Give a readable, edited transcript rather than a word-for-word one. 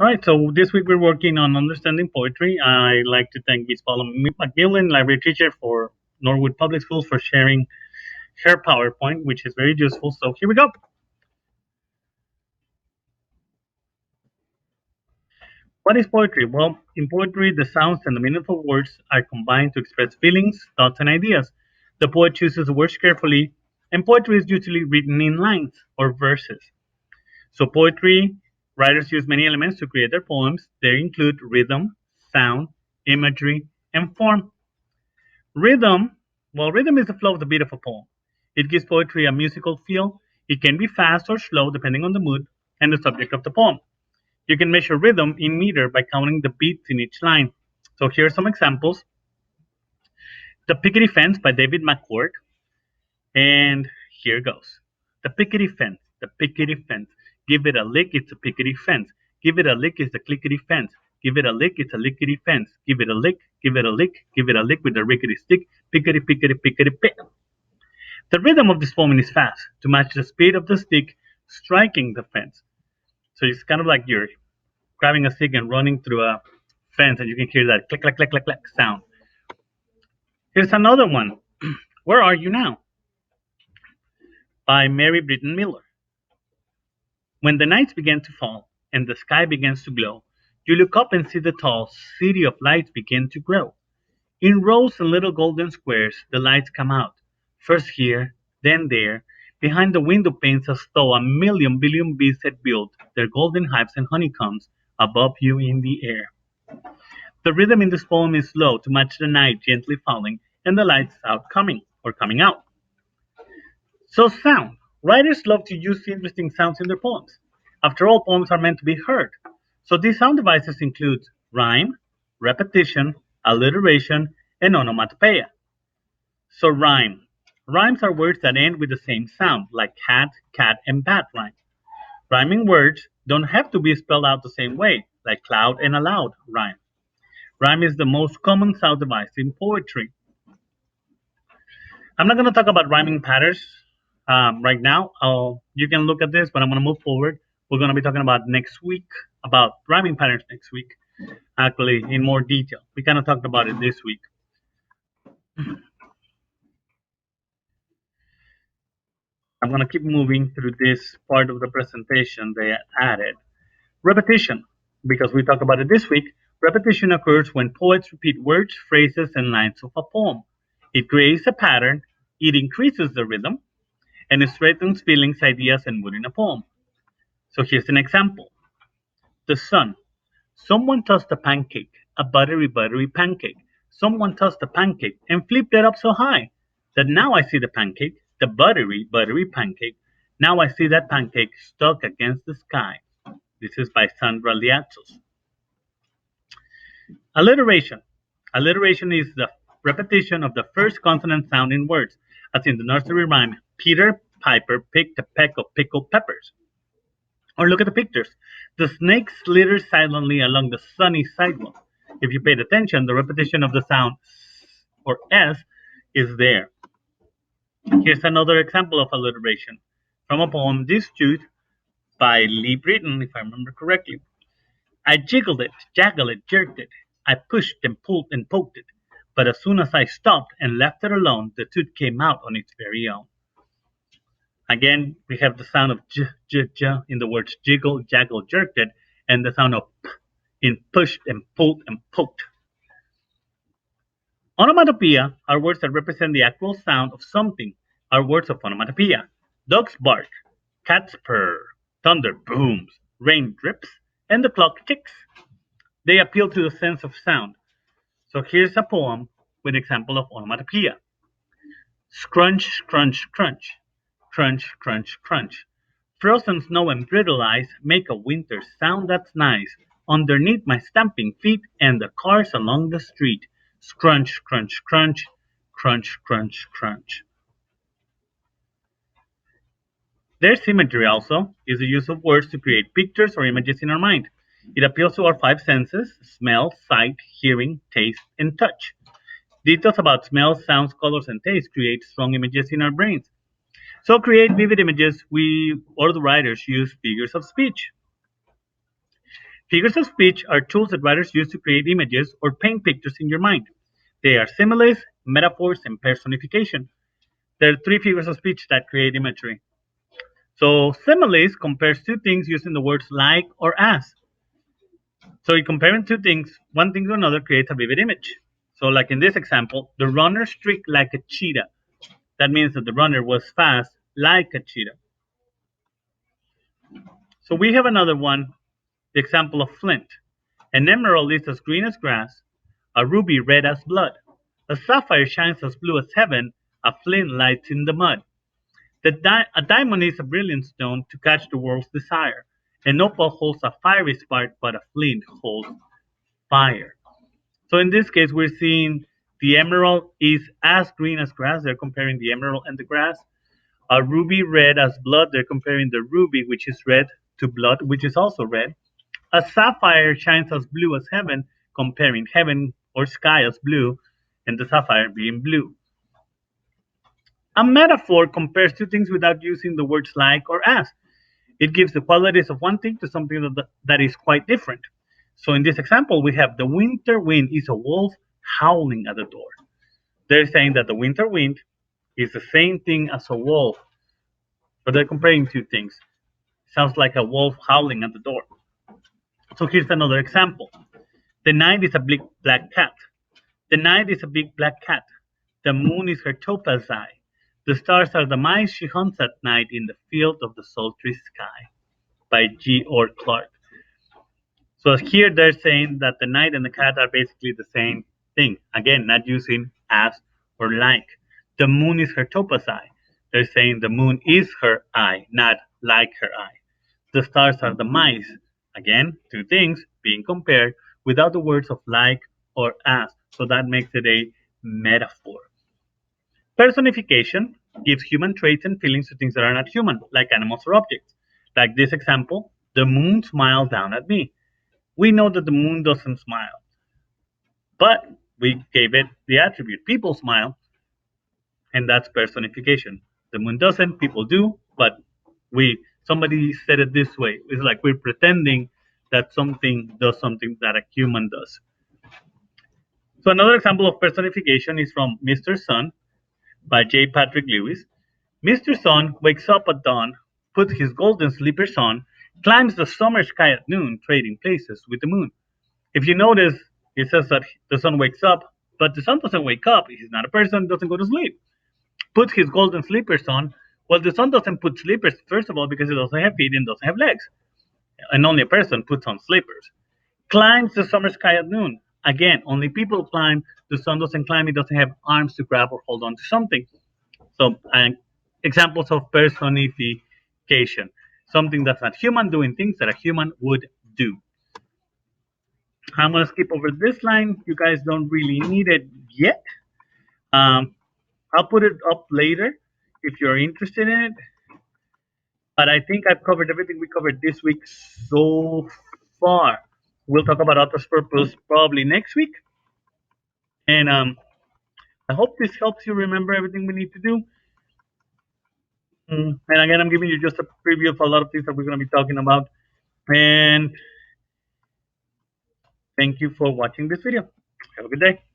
All right, so this week we're working on understanding poetry. I'd like to thank Miss Paula McMillan, library teacher for Norwood Public Schools, for sharing her PowerPoint, which is very useful. So here we go. What is poetry? Well, in poetry, the sounds and the meaningful words are combined to express feelings, thoughts, and ideas. The poet chooses the words carefully, and poetry is usually written in lines or verses. So, poetry writers use many elements to create their poems. They include rhythm, sound, imagery, and form. Rhythm, well, rhythm is the flow of the beat of a poem. It gives poetry a musical feel. It can be fast or slow depending on the mood and the subject of the poem. You can measure rhythm in meter by counting the beats in each line. So here are some examples. The Pickety Fence by David McCord. And here goes. The pickety fence, the pickety fence. Give it a lick, it's a pickety fence. Give it a lick, it's a clickety fence. Give it a lick, it's a lickety fence. Give it a lick, give it a lick, give it a lick with a rickety stick. Pickety, pickety, pickety, pick. The rhythm of this poem is fast to match the speed of the stick striking the fence. So it's kind of like you're grabbing a stick and running through a fence, and you can hear that click, click, click, click, click sound. Here's another one. Where Are You Now? By Mary Britton Miller. When the nights begin to fall and the sky begins to glow, you look up and see the tall city of lights begin to grow. In rows and little golden squares, the lights come out. First here, then there. Behind the window panes as though a million billion bees had built their golden hives and honeycombs above you in the air. The rhythm in this poem is slow to match the night gently falling and the lights out coming or coming out. So sound. Writers love to use interesting sounds in their poems. After all, poems are meant to be heard. So these sound devices include rhyme, repetition, alliteration, and onomatopoeia. So rhyme. Rhymes are words that end with the same sound, like hat, cat, and bat rhyme. Rhyming words don't have to be spelled out the same way, like cloud and aloud rhyme. Rhyme is the most common sound device in poetry. I'm not going to talk about rhyming patterns right now. You can look at this, but I'm going to move forward. We're going to be talking about next week, about rhyming patterns next week, actually, in more detail. We kind of talked about it this week. I'm going to keep moving through this part of the presentation they added. Repetition, because we talked about it this week. Repetition occurs when poets repeat words, phrases, and lines of a poem. It creates a pattern, it increases the rhythm, and it strengthens feelings, ideas, and mood in a poem. So here's an example. The sun. Someone tossed a pancake, a buttery, buttery pancake. Someone tossed a pancake and flipped it up so high that now I see the pancake, the buttery, buttery pancake. Now I see that pancake stuck against the sky. This is by Sandra Liatzos. Alliteration. Alliteration is the repetition of the first consonant sound in words, as in the nursery rhyme, Peter Piper picked a peck of pickled peppers. Or look at the pictures. The snake slithers silently along the sunny sidewalk. If you paid attention, the repetition of the sound s or s is there. Here's another example of alliteration from a poem, This Tooth by Lee Britton, if I remember correctly. I jiggled it, jaggled it, jerked it. I pushed and pulled and poked it. But as soon as I stopped and left it alone, the tooth came out on its very own. Again, we have the sound of j, j, j in the words jiggle, jaggle, jerked it, and the sound of p in pushed and pulled and poked. Onomatopoeia are words that represent the actual sound of something, are words of onomatopoeia. Dogs bark, cats purr, thunder booms, rain drips, and the clock ticks. They appeal to the sense of sound. So here's a poem with an example of onomatopoeia. Scrunch, crunch, crunch. Crunch, crunch, crunch. Frozen snow and brittle ice make a winter sound that's nice. Underneath my stamping feet and the cars along the street. Scrunch, crunch, crunch. Crunch, crunch, crunch. There's symmetry also, is the use of words to create pictures or images in our mind. It appeals to our five senses: smell, sight, hearing, taste, and touch. Details about smells, sounds, colors, and taste create strong images in our brains. So create vivid images, we or the writers use figures of speech. Figures of speech are tools that writers use to create images or paint pictures in your mind. They are similes, metaphors, and personification. There are three figures of speech that create imagery. So similes compares two things using the words like or as. So in comparing two things, one thing to another creates a vivid image. So like in this example, the runner streaked like a cheetah. That means that the runner was fast like a cheetah. So we have another one, the example of flint. An emerald is as green as grass, a ruby red as blood, a sapphire shines as blue as heaven, a flint lights in the mud. A diamond is a brilliant stone to catch the world's desire. An opal holds a fiery spark, but a flint holds fire. So in this case, we're seeing the emerald is as green as grass. They're comparing the emerald and the grass. A ruby red as blood. They're comparing the ruby, which is red, to blood, which is also red. A sapphire shines as blue as heaven, comparing heaven or sky as blue and the sapphire being blue. A metaphor compares two things without using the words like or as. It gives the qualities of one thing to something that is quite different. So in this example, we have the winter wind is a wolf howling at the door. They're saying that the winter wind is the same thing as a wolf, but they're comparing two things. Sounds like a wolf howling at the door. So here's another example. The night is a big black cat. The night is a big black cat. The moon is her topaz eye. The stars are the mice she hunts at night in the field of the sultry sky. By G. Or Clark. So here they're saying that the knight and the cat are basically the same thing. Again, not using as or like. The moon is her topaz eye. They're saying the moon is her eye, not like her eye. The stars are the mice. Again, two things being compared without the words of like or as. So that makes it a metaphor. Personification gives human traits and feelings to things that are not human, like animals or objects. Like this example, the moon smiled down at me. We know that the moon doesn't smile, but we gave it the attribute people smile, and that's personification. The moon doesn't, people do, but somebody said it this way. It's like we're pretending that something does something that a human does. So another example of personification is from Mr. Sun by J. Patrick Lewis. Mr. Sun wakes up at dawn, puts his golden slippers on, climbs the summer sky at noon, trading places with the moon. If you notice, it says that the sun wakes up, but the sun doesn't wake up. He's not a person, doesn't go to sleep. Puts his golden slippers on. Well, the sun doesn't put slippers, first of all, because it doesn't have feet and doesn't have legs. And only a person puts on slippers. Climbs the summer sky at noon. Again, only people climb. The sun doesn't climb. It doesn't have arms to grab or hold on to something. So, examples of personification. Something that's not human doing things that a human would do. I'm gonna skip over this line. You guys don't really need it yet. Um, I'll put it up later if you're interested in it. But I think I've covered everything we covered this week so far. We'll talk about author's purpose probably next week. And I hope this helps you remember everything we need to do. And again, I'm giving you just a preview of a lot of things that we're going to be talking about. And thank you for watching this video. Have a good day.